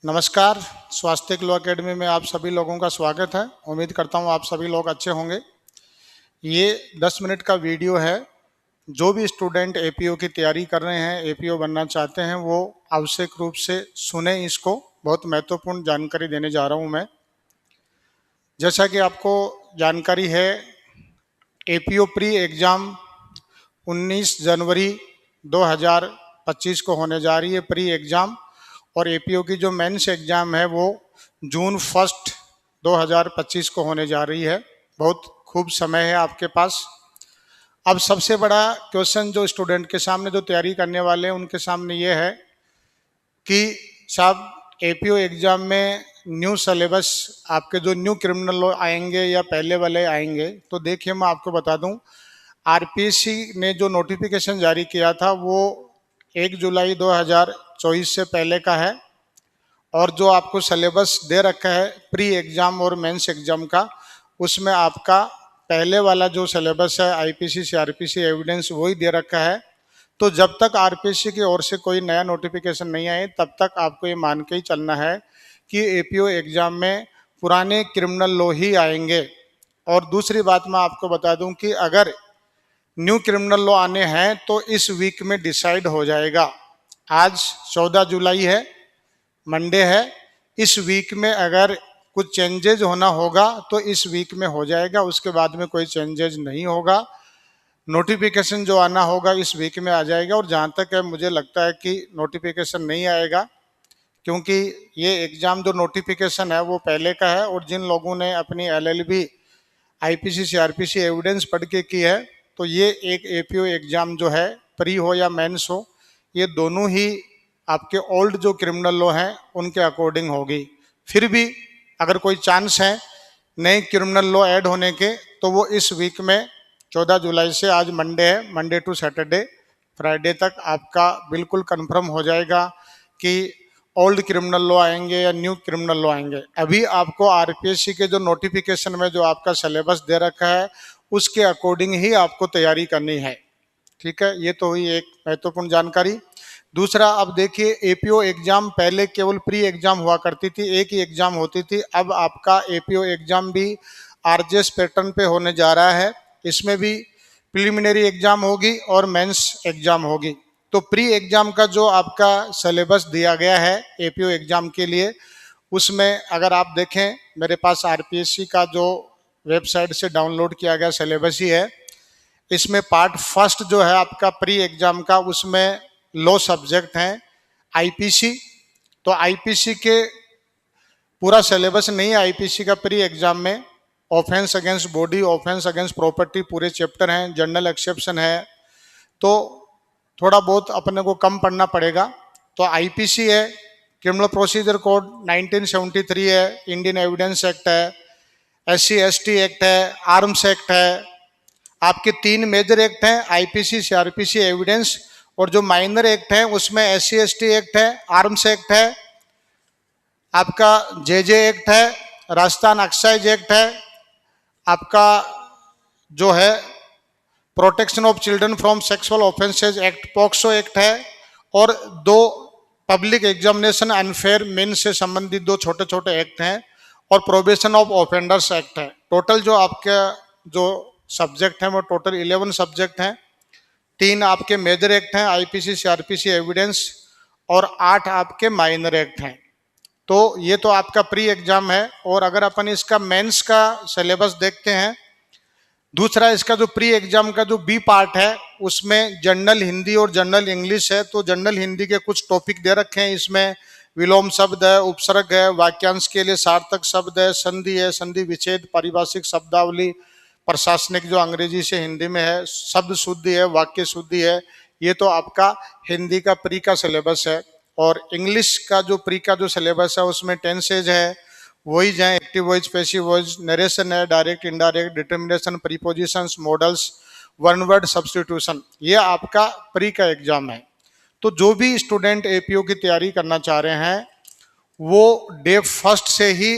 नमस्कार। स्वास्थ्य law academy में आप सभी लोगों का स्वागत है। उम्मीद करता हूँ आप सभी लोग अच्छे होंगे। ये 10 मिनट का वीडियो है। जो भी स्टूडेंट एपीओ की तैयारी कर रहे हैं, एपीओ बनना चाहते हैं, वो आवश्यक रूप से सुने इसको। बहुत महत्वपूर्ण जानकारी देने जा रहा हूँ मैं। जैसा कि आपको जानकारी है, एपीओ प्री एग्ज़ाम 19 जनवरी 2025 को होने जा रही है, प्री एग्ज़ाम। और एपीओ की जो मेंस एग्ज़ाम है वो जून 1 2025 को होने जा रही है। बहुत खूब समय है आपके पास। अब सबसे बड़ा क्वेश्चन जो स्टूडेंट के सामने, जो तैयारी करने वाले हैं, उनके सामने ये है कि साहब एपीओ एग्ज़ाम में न्यू सिलेबस, आपके जो न्यू क्रिमिनल लॉ आएंगे या पहले वाले आएंगे। तो देखिए, मैं आपको बता दूं, आरपीएससी ने जो नोटिफिकेशन जारी किया था वो 1 जुलाई 2024 से पहले का है। और जो आपको सिलेबस दे रखा है प्री एग्ज़ाम और मेंस एग्ज़ाम का, उसमें आपका पहले वाला जो सिलेबस है आईपीसी सीआरपीसी एविडेंस वही दे रखा है। तो जब तक आरपीएससी की ओर से कोई नया नोटिफिकेशन नहीं आए तब तक आपको ये मान के ही चलना है कि एपीओ एग्ज़ाम में पुराने क्रिमिनल लॉ ही आएंगे। और दूसरी बात मैं आपको बता दूं कि अगर न्यू क्रिमिनल लॉ आने हैं तो इस वीक में डिसाइड हो जाएगा। आज 14 जुलाई है, मंडे है। इस वीक में अगर कुछ चेंजेज होना होगा तो इस वीक में हो जाएगा, उसके बाद में कोई चेंजेज नहीं होगा। नोटिफिकेशन जो आना होगा इस वीक में आ जाएगा। और जहाँ तक है, मुझे लगता है कि नोटिफिकेशन नहीं आएगा, क्योंकि ये एग्ज़ाम जो नोटिफिकेशन है वो पहले का है। और जिन लोगों ने अपनी एलएलबी आईपीसी सीआरपीसी एविडेंस पढ़ के की है, तो ये एक एपीओ एग्ज़ाम जो है, प्री हो या मेंस हो, ये दोनों ही आपके ओल्ड जो क्रिमिनल लॉ हैं उनके अकॉर्डिंग होगी। फिर भी अगर कोई चांस है नए क्रिमिनल लॉ ऐड होने के, तो वो इस वीक में 14 जुलाई से, आज मंडे है, मंडे टू सैटरडे, फ्राइडे तक आपका बिल्कुल कंफर्म हो जाएगा कि ओल्ड क्रिमिनल लॉ आएंगे या न्यू क्रिमिनल लॉ आएंगे। अभी आपको आरपीएससी के जो नोटिफिकेशन में जो आपका सिलेबस दे रखा है उसके अकॉर्डिंग ही आपको तैयारी करनी है। ठीक है, ये तो हुई एक महत्वपूर्ण जानकारी। दूसरा, अब देखिए, एपीओ एग्जाम पहले केवल प्री एग्जाम हुआ करती थी, एक ही एग्जाम होती थी। अब आपका एपीओ एग्जाम भी आरजेएस पैटर्न पे होने जा रहा है। इसमें भी प्रिलिमिनरी एग्जाम होगी और मेंस एग्जाम होगी। तो प्री एग्जाम का जो आपका सिलेबस दिया गया है एपीओ एग्जाम के लिए, उसमें अगर आप देखें, मेरे पास आरपीएससी का जो वेबसाइट से डाउनलोड किया गया सिलेबस ही है। इसमें पार्ट फर्स्ट जो है आपका प्री एग्जाम का, उसमें लॉ सब्जेक्ट हैं आईपीसी। तो आईपीसी के पूरा सिलेबस नहीं है आईपीसी का प्री एग्जाम में। Offence against body, offence against property पूरे चैप्टर हैं, जनरल एक्सेप्शन है। तो थोड़ा बहुत अपने को कम पढ़ना पड़ेगा। तो आईपीसी है, क्रिमिनल प्रोसीजर कोड 1973 है, इंडियन एविडेंस एक्ट है, एससी एसटी एक्ट है, आर्म्स एक्ट है। आपके 3 मेजर एक्ट हैं, आईपीसी सीआरपीसी एविडेंस। और जो माइनर एक्ट है उसमें एससी एसटी एक्ट है, आर्म्स एक्ट है, आपका जेजे एक्ट है, राजस्थान एक्साइज एक्ट है, आपका जो है protection of children from sexual offences act, POCSO act है। और 2 पब्लिक एग्जामिनेशन अनफेयर मीन से संबंधित 2 छोटे छोटे एक्ट हैं, और प्रोबेशन ऑफ ऑफेंडर्स एक्ट है। टोटल जो आपके जो सब्जेक्ट हैं वो टोटल 11 सब्जेक्ट हैं। 3 आपके मेजर एक्ट हैं, आईपीसी सीआरपीसी एविडेंस, और 8 आपके माइनर एक्ट हैं। तो ये तो आपका प्री एग्जाम है। और अगर अपन इसका मेंस का सिलेबस देखते हैं, दूसरा इसका जो प्री एग्जाम का जो बी पार्ट है, उसमें जनरल हिंदी और जनरल इंग्लिश है। तो जनरल हिंदी के कुछ टॉपिक दे रखे हैं इसमें। विलोम शब्द है, उपसर्ग है, वाक्यांश के लिए सार्थक शब्द है, संधि है, संधि विच्छेद, पारिभाषिक शब्दावली, प्रशासनिक जो अंग्रेजी से हिंदी में है, शब्द शुद्धि है, वाक्य शुद्धि है। ये तो आपका हिंदी का प्री का सिलेबस है। और इंग्लिश का जो प्री का जो सिलेबस है उसमें टेंसेज है, वॉइस है, active voice, passive voice, narration है, direct indirect, determination, prepositions, modals, one word substitution. ये आपका प्री का एग्जाम है। तो जो भी स्टूडेंट एपीओ की तैयारी करना चाह रहे हैं वो डे फर्स्ट से ही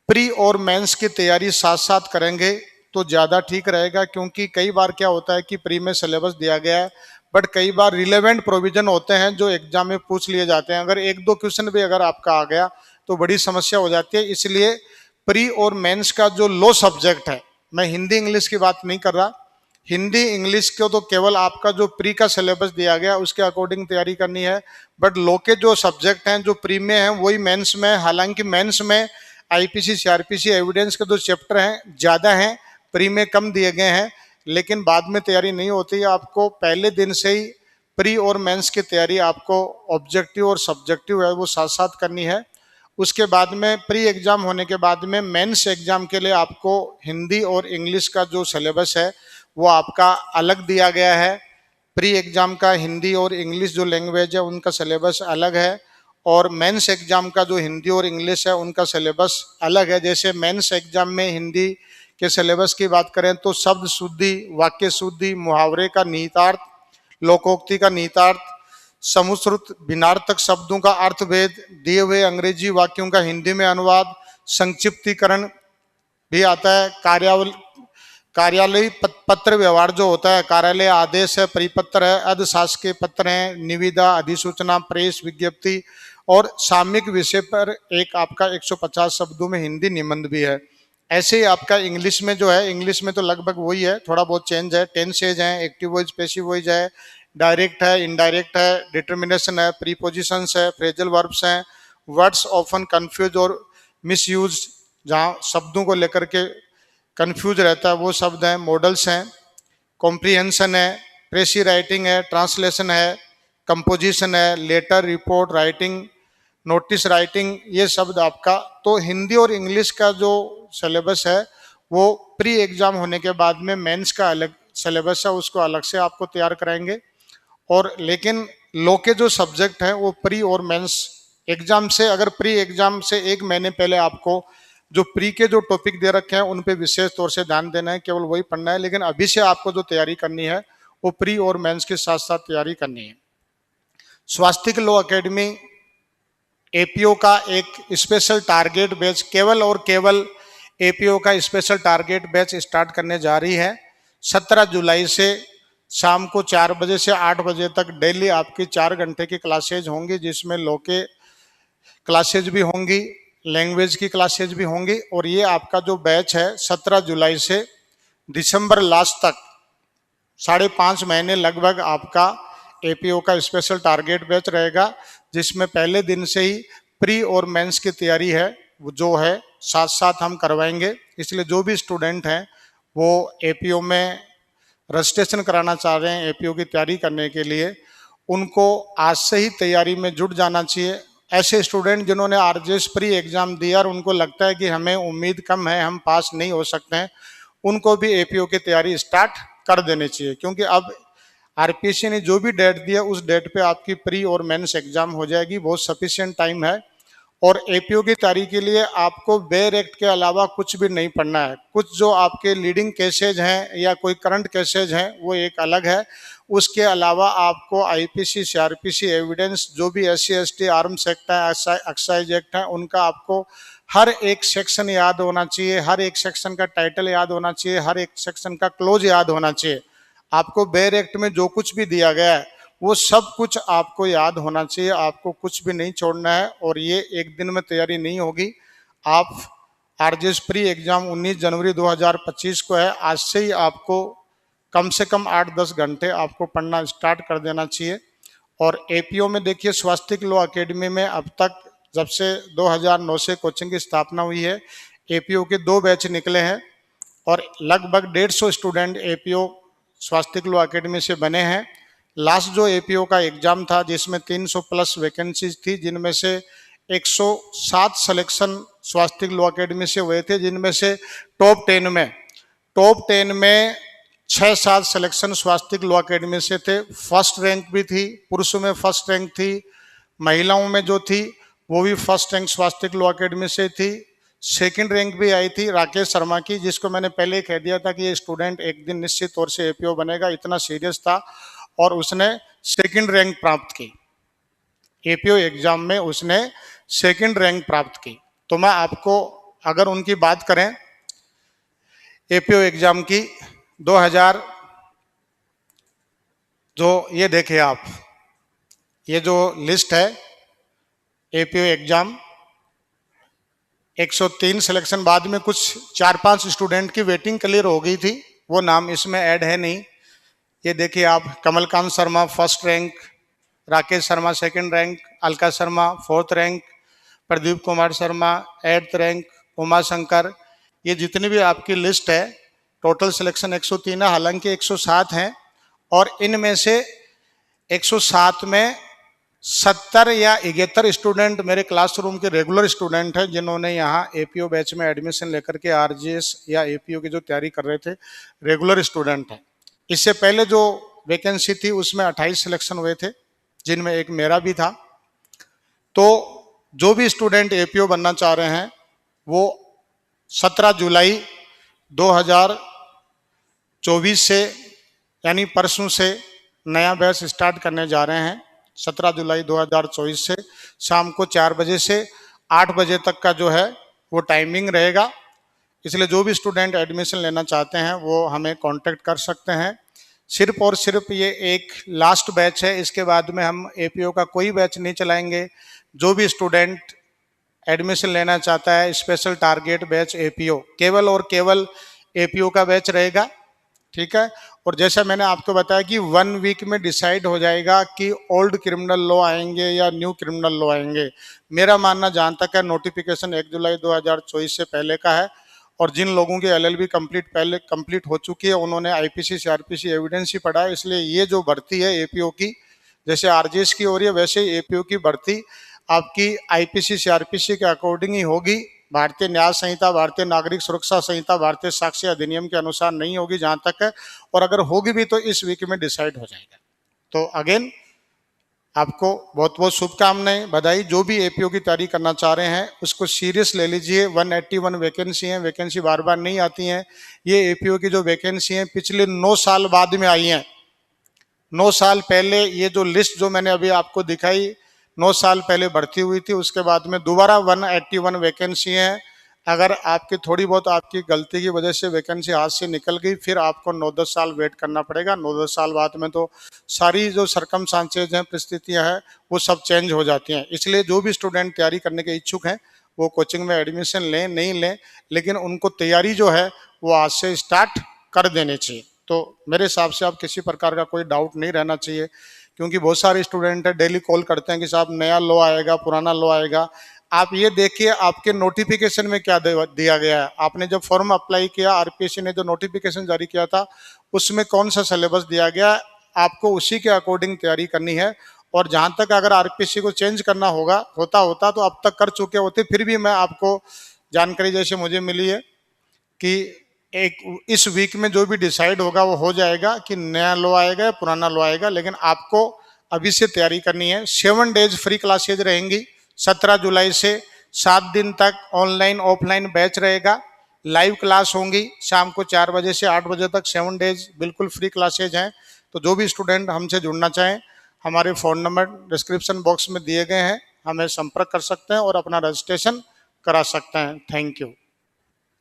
प्री और मेंस की तैयारी साथ साथ करेंगे तो ज़्यादा ठीक रहेगा। क्योंकि कई बार क्या होता है कि प्री में सिलेबस दिया गया है, बट कई बार रिलेवेंट प्रोविजन होते हैं जो एग्जाम में पूछ लिए जाते हैं। अगर एक दो क्वेश्चन भी अगर आपका आ गया तो बड़ी समस्या हो जाती है। इसलिए प्री और मेंस का जो लो सब्जेक्ट है, मैं हिंदी इंग्लिश की बात नहीं कर रहा, हिंदी इंग्लिश को तो केवल आपका जो प्री का सिलेबस दिया गया उसके अकॉर्डिंग तैयारी करनी है। बट लो के जो सब्जेक्ट हैं जो प्री में हैं वही मेंस में, हालांकि मेंस में आईपीसी सीआरपीसी एविडेंस के जो चैप्टर हैं ज़्यादा हैं, प्री में कम दिए गए हैं, लेकिन बाद में तैयारी नहीं होती है। आपको पहले दिन से ही प्री और मेंस की तैयारी आपको ऑब्जेक्टिव और सब्जेक्टिव है वो साथ साथ करनी है। उसके बाद में प्री एग्जाम होने के बाद में मेंस एग्जाम के लिए आपको हिंदी और इंग्लिश का जो सिलेबस है वो आपका अलग दिया गया है। प्री एग्जाम का हिंदी और इंग्लिश जो लैंग्वेज है उनका सिलेबस अलग है, और मेंस एग्जाम का जो हिंदी और इंग्लिश है उनका सिलेबस अलग है। जैसे मेंस एग्जाम में हिंदी के सिलेबस की बात करें तो शब्द शुद्धि, वाक्य शुद्धि, मुहावरे का निहितार्थ, लोकोक्ति का निहितार्थ, समुश्रुत भिन्नार्थक शब्दों का अर्थभेद, दिए हुए अंग्रेजी वाक्यों का हिंदी में अनुवाद, संक्षिप्तीकरण भी आता है, कार्यालय पत्र व्यवहार जो होता है, कार्यालय आदेश है, परिपत्र है, अर्धशासकीय पत्र है, निविदा, अधिसूचना, प्रेस विज्ञप्ति, और सामयिक विषय पर एक आपका 150 शब्दों में हिंदी निबंध भी है। ऐसे ही आपका इंग्लिश में जो है, इंग्लिश में तो लगभग वही है, थोड़ा बहुत चेंज है, टेंसेज है, एक्टिव वॉइस, पैसिव वॉइस है, डायरेक्ट है, इनडायरेक्ट है, डिटर्मिनेशन है, प्रीपोजिशंस है, फ्रेजल वर्ब्स हैं, वर्ड्स ऑफन कंफ्यूज और मिसयूज, जहाँ शब्दों को लेकर के कंफ्यूज रहता है वो शब्द हैं, मॉडल्स हैं, कॉम्प्रिहेंशन है, प्रेसी राइटिंग है, ट्रांसलेशन है, कंपोजिशन है, letter, report writing, notice writing, ये शब्द आपका। तो हिंदी और इंग्लिश का जो सिलेबस है वो प्री एग्जाम होने के बाद में मेंस का अलग सिलेबस है, उसको अलग से आपको तैयार कराएंगे। और लेकिन लो के जो सब्जेक्ट हैं वो प्री और मेंस एग्जाम से, अगर प्री एग्जाम से एक महीने पहले आपको जो प्री के जो टॉपिक दे रखे हैं उन पे विशेष तौर से ध्यान देना है, केवल वही पढ़ना है। लेकिन अभी से आपको जो तैयारी करनी है वो प्री और मेंस के साथ साथ तैयारी करनी है। स्वास्तिक लॉ एकेडमी एपीओ का एक स्पेशल टारगेट बैच, केवल और केवल एपीओ का स्पेशल टारगेट बैच स्टार्ट करने जा रही है। 17 जुलाई से शाम को 4 बजे से 8 बजे तक डेली आपकी 4 घंटे की क्लासेज होंगी, जिसमें लॉ के क्लासेज भी होंगी, लैंग्वेज की क्लासेज भी होंगी। और ये आपका जो बैच है 17 जुलाई से दिसंबर लास्ट तक 5.5 महीने लगभग आपका एपीओ का स्पेशल टारगेट बैच रहेगा, जिसमें पहले दिन से ही प्री और मेंस की तैयारी है जो है साथ साथ हम करवाएंगे। इसलिए जो भी स्टूडेंट हैं वो एपीओ में रजिस्ट्रेशन कराना चाह रहे हैं एपीओ की तैयारी करने के लिए, उनको आज से ही तैयारी में जुट जाना चाहिए। ऐसे स्टूडेंट जिन्होंने आरजेएस प्री एग्जाम दिया और उनको लगता है कि हमें उम्मीद कम है, हम पास नहीं हो सकते हैं, उनको भी एपीओ की तैयारी स्टार्ट कर देनी चाहिए। क्योंकि अब आरपीएससी ने जो भी डेट दिया उस डेट पे आपकी प्री और मेंस एग्जाम हो जाएगी, बहुत सफिशिएंट टाइम है। और एपीओ की तैयारी के लिए आपको बेयर एक्ट के अलावा कुछ भी नहीं पढ़ना है। कुछ जो आपके लीडिंग केसेज हैं या कोई करंट केसेज हैं वो एक अलग है, उसके अलावा आपको आईपीसी सीआरपीसी एविडेंस, जो भी एससी एसटी आर्म्स एक्ट है, एक्साइज एक्ट है, उनका आपको हर एक सेक्शन याद होना चाहिए, हर एक सेक्शन का टाइटल याद होना चाहिए, हर एक सेक्शन का क्लोज याद होना चाहिए। आपको बेयर एक्ट में जो कुछ भी दिया गया है वो सब कुछ आपको याद होना चाहिए, आपको कुछ भी नहीं छोड़ना है। और ये एक दिन में तैयारी नहीं होगी। आप आरजेएस प्री एग्जाम 19 जनवरी 2025 को है, आज से ही आपको कम से कम 8-10 घंटे आपको पढ़ना स्टार्ट कर देना चाहिए। और एपीओ में देखिए, स्वास्तिक लॉ एकेडमी में अब तक जब से 2009 से कोचिंग की स्थापना हुई है, एपीओ के 2 बैच निकले हैं और लगभग 150 स्टूडेंट एपीओ स्वास्तिक लॉ एकेडमी से बने हैं। लास्ट जो एपीओ का एग्जाम था जिसमें 300 प्लस वैकेंसीज थी, जिनमें से 107 सिलेक्शन स्वास्तिक लॉ एकेडमी से हुए थे, जिनमें से टॉप 10 में 6-7 सिलेक्शन स्वास्तिक लॉ एकेडमी से थे। फर्स्ट रैंक भी थी, पुरुषों में फर्स्ट रैंक थी, महिलाओं में जो थी वो भी फर्स्ट रैंक स्वास्तिक लॉ एकेडमी से थी। सेकंड रैंक भी आई थी राकेश शर्मा की, जिसको मैंने पहले ही कह दिया था कि ये स्टूडेंट एक दिन निश्चित तौर से एपीओ बनेगा, इतना सीरियस था, और उसने सेकंड रैंक प्राप्त की। एपीओ एग्जाम में उसने सेकंड रैंक प्राप्त की। तो मैं आपको अगर उनकी बात करें एपीओ एग्जाम की, जो ये देखिए आप, ये जो लिस्ट है एपीओ एग्जाम 103 सिलेक्शन, बाद में कुछ 4-5 स्टूडेंट की वेटिंग क्लियर हो गई थी, वो नाम इसमें ऐड है नहीं। ये देखिए आप, Kamalkant Sharma first rank, Rakesh Sharma second rank, Alka Sharma fourth rank, Pradeep Kumar Sharma eighth rank, Uma Shankar, ये जितनी भी आपकी लिस्ट है टोटल सिलेक्शन 103 है, हालांकि 107 हैं और इनमें से 107 में 70 या 71 स्टूडेंट मेरे क्लासरूम के रेगुलर स्टूडेंट हैं जिन्होंने यहाँ एपीओ बैच में एडमिशन लेकर के आरजीएस या एपीओ की जो तैयारी कर रहे थे, रेगुलर स्टूडेंट हैं। इससे पहले जो वैकेंसी थी उसमें 28 सिलेक्शन हुए थे, जिनमें एक मेरा भी था। तो जो भी स्टूडेंट एपीओ बनना चाह रहे हैं वो 17 जुलाई 2024 से यानी परसों से नया बैच स्टार्ट करने जा रहे हैं। 17 जुलाई 2024 से शाम को 4 बजे से 8 बजे तक का जो है वो टाइमिंग रहेगा। इसलिए जो भी स्टूडेंट एडमिशन लेना चाहते हैं वो हमें कांटेक्ट कर सकते हैं। सिर्फ और सिर्फ ये एक लास्ट बैच है, इसके बाद में हम एपीओ का कोई बैच नहीं चलाएंगे। जो भी स्टूडेंट एडमिशन लेना चाहता है, स्पेशल टारगेट बैच एपीओ, केवल और केवल एपीओ का बैच रहेगा, ठीक है। और जैसा मैंने आपको बताया कि 1 वीक में डिसाइड हो जाएगा कि ओल्ड क्रिमिनल लॉ आएंगे या न्यू क्रिमिनल लॉ आएंगे। मेरा मानना जहाँ तक है नोटिफिकेशन 1 जुलाई 2024 से पहले का है, और जिन लोगों की एलएलबी कंप्लीट हो चुकी है उन्होंने आईपीसी सीआरपीसी एविडेंस ही पढ़ा है। इसलिए ये जो भर्ती है एपीओ की, जैसे आरजीएस की हो रही है वैसे ही एपीओ की भर्ती आपकी आईपीसी सीआरपीसी के अकॉर्डिंग ही होगी। भारतीय न्याय संहिता, भारतीय नागरिक सुरक्षा संहिता, भारतीय साक्ष्य अधिनियम के अनुसार नहीं होगी जहां तक है, और अगर होगी भी तो इस वीक में डिसाइड हो जाएगा। तो अगेन आपको बहुत बहुत शुभकामनाएं, बधाई। जो भी एपीओ की तैयारी करना चाह रहे हैं उसको सीरियस ले लीजिए। 181 वैकेंसी हैं, वैकेंसी बार बार नहीं आती हैं। ये एपीओ की जो वैकेंसी हैं पिछले 9 साल बाद में आई हैं। 9 साल पहले ये जो लिस्ट जो मैंने अभी आपको दिखाई 9 साल पहले भर्ती हुई थी, उसके बाद में दोबारा 181 वैकेंसी हैं। अगर आपकी थोड़ी बहुत आपकी गलती की वजह से वैकेंसी हाथ से निकल गई, फिर आपको 9-10 साल वेट करना पड़ेगा। 9-10 साल बाद में तो सारी जो सरकमस्टांसेज हैं, परिस्थितियां हैं, वो सब चेंज हो जाती हैं। इसलिए जो भी स्टूडेंट तैयारी करने के इच्छुक हैं वो कोचिंग में एडमिशन लें, नहीं लें, लेकिन उनको तैयारी जो है वो आज से स्टार्ट कर देनी चाहिए। तो मेरे हिसाब से आप किसी प्रकार का कोई डाउट नहीं रहना चाहिए, क्योंकि बहुत सारे स्टूडेंट है डेली कॉल करते हैं कि साहब नया लॉ आएगा, पुराना लॉ आएगा। आप ये देखिए आपके नोटिफिकेशन में क्या दिया गया है। आपने जब फॉर्म अप्लाई किया, आरपीएससी ने जो नोटिफिकेशन जारी किया था उसमें कौन सा सिलेबस दिया गया, आपको उसी के अकॉर्डिंग तैयारी करनी है। और जहां तक अगर आरपीएससी को चेंज करना होता तो अब तक कर चुके होते। फिर भी मैं आपको जानकारी जैसे मुझे मिली है कि एक इस वीक में जो भी डिसाइड होगा वो हो जाएगा कि नया लॉ आएगा या पुराना लॉ आएगा। लेकिन आपको अभी से तैयारी करनी है। 7 डेज फ्री क्लासेज रहेंगी। 17 जुलाई से 7 दिन तक ऑनलाइन ऑफलाइन बैच रहेगा। लाइव क्लास होंगी शाम को 4 बजे से 8 बजे तक। 7 डेज बिल्कुल फ्री क्लासेज हैं। तो जो भी स्टूडेंट हमसे जुड़ना चाहें, हमारे फ़ोन नंबर डिस्क्रिप्शन बॉक्स में दिए गए हैं, हमें संपर्क कर सकते हैं और अपना रजिस्ट्रेशन करा सकते हैं। Thank you.